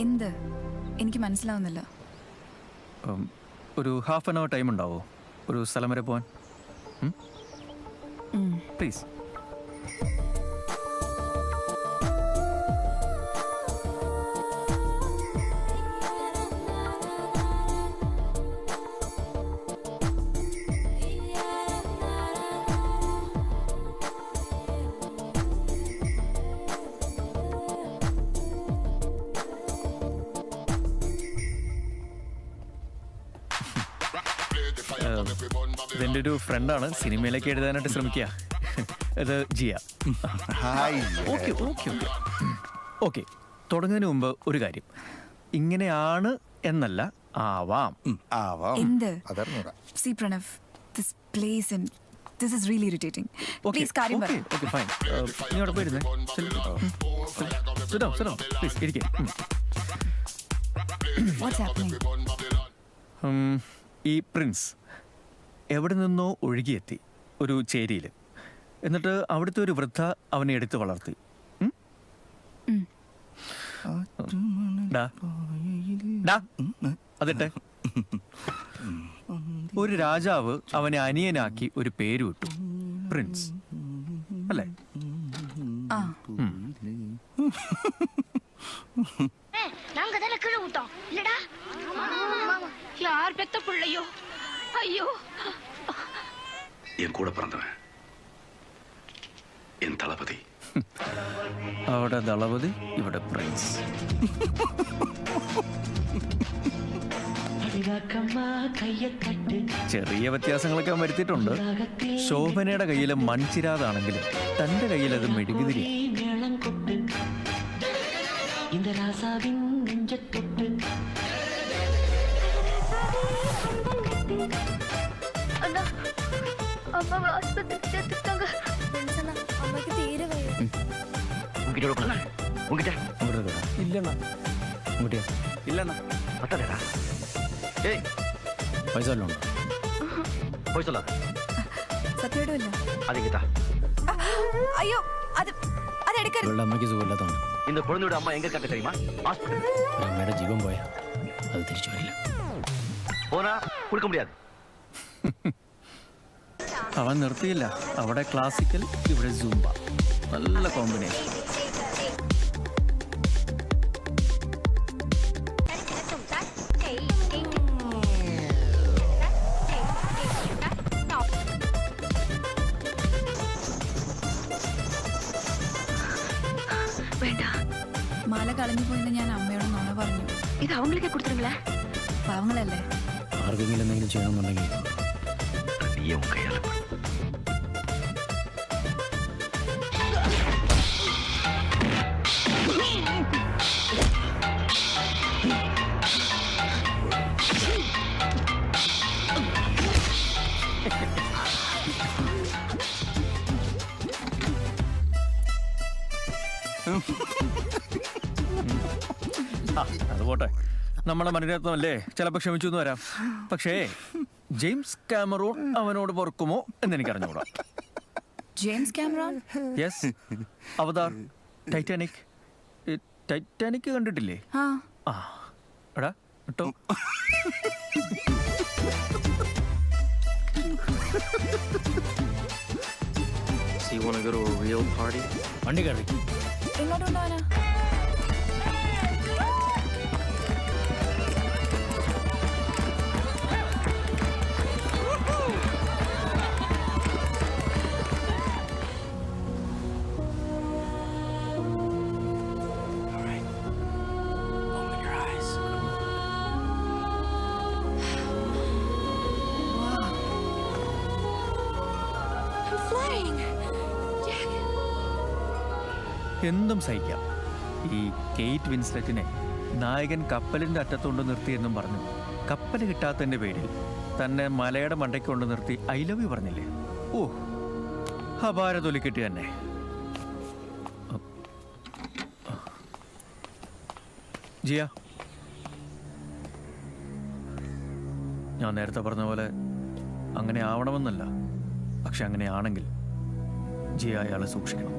എന്ത്? എനിക്ക് മനസ്സിലാവുന്നില്ല. ഒരു ഹാഫ് ആൻ അവർ ടൈം ഉണ്ടാവോ ഒരു സ്ഥലം വരെ പോവാൻ? പ്ലീസ്. ഇതെൻ്റെ ഒരു ഫ്രണ്ടാണ്, സിനിമയിലേക്ക് എഴുതാനായിട്ട് ശ്രമിക്കുക. ഇത് Jiya. Okay okay okay okay. തുടങ്ങുന്നതിന് മുമ്പ് ഒരു കാര്യം, ഇങ്ങനെയാണ് എന്നല്ല, ആവാം. എന്ത്? See Pranav, this place and this is really irritating. Please കാര്യം പറ. Okay fine. നീ അവിടെ പോയിരുന്നേ. സിറ്റ് ഡൗൺ പ്ലീസ് ഇരിക്കേ. What's happening? ഈ പ്രിൻസ് എവിടെ നിന്നോ ഒഴുകിയെത്തി ഒരു ചേരിയിൽ. എന്നിട്ട് അവിടുത്തെ ഒരു വൃദ്ധ അവനെ എടുത്ത് വളർത്തി. അതിട്ടെ. ഒരു രാജാവ് അവനെ അനിയനാക്കി ഒരു പേര് വിട്ടു, പ്രിൻസ്. അല്ലേ? என் கூட பிறந்தவன் என் தளபதி. അവിടെ ദളപതി, ഇവിടെ പ്രിൻസ്. ചെറിയ വ്യത്യാസങ്ങളൊക്കെ വരുത്തിയിട്ടുണ്ട്. ശോഭനയുടെ കയ്യിലെ മൺചിരാതാണെങ്കിലും തന്റെ കയ്യിലത് മെഴുകുതിരി. പൈസ അയ്യോ, അമ്മയ്ക്ക് സുഖമില്ലാത്തതാണ്. இந்த குழந்தையோட அம்மா எங்க இருக்காங்க தெரியுமா? ஹாஸ்பிடல். അമ്മയുടെ ജീവൻ പോയാ അത് തിരിച്ചു വരില്ല. போனா கொடுக்க முடியாது. അവൻ നിർത്തിയില്ല. അവിടെ ക്ലാസിക്കൽ, ഇവിടെ സൂംബ. നല്ല കോമ്പിനേഷൻ. മാല കളഞ്ഞു പോയിന്ന് ഞാൻ അമ്മയോട് നോണ പറഞ്ഞു. ഇത് അവങ്ങളൊക്കെ കൊടുത്തിരുങ്ങളെ പാവങ്ങളല്ലേ. ആർക്കെങ്കിലും എന്തെങ്കിലും ചെയ്യണമെന്നുണ്ടെങ്കിൽ நீயும் கையாள അത് പോട്ടെ, നമ്മളെ മണിരത്നമല്ലേ, ചിലപ്പോൾ ക്ഷമിച്ചു എന്ന് വരാം. പക്ഷേ ജെയിംസ് കാമറൂൺ അവനോട് പൊറുക്കുമോ എന്ന് എനിക്ക് അറിഞ്ഞുകൂടാ. James Cameron? യെസ്, അവതാർ, ടൈറ്റാനിക്. ടൈറ്റാനിക് കണ്ടിട്ടില്ലേ? ആ എടാ കേട്ടോ. See, you want to go to a real party? വണ്ടി കയറി. എങ്ങോട്ട് കൊണ്ടുപോകാനാ? എന്തും സഹിക്കാം. ഈ കെയ്റ്റ് വിൻസ്ലെറ്റിനെ നായകൻ കപ്പലിൻ്റെ അറ്റത്തുകൊണ്ട് നിർത്തിയെന്നും പറഞ്ഞു കപ്പൽ കിട്ടാത്തതിൻ്റെ പേരിൽ തന്നെ മലയുടെ മണ്ടയ്ക്ക് കൊണ്ട് നിർത്തി ഐ ലവ് യു പറഞ്ഞില്ലേ? ഓ, അപാരതൊലിക്കെട്ടി തന്നെ. ജിയ, ഞാൻ നേരത്തെ പറഞ്ഞ പോലെ അങ്ങനെ ആവണമെന്നല്ല, പക്ഷെ അങ്ങനെയാണെങ്കിൽ ജിയ അയാളെ സൂക്ഷിക്കണം.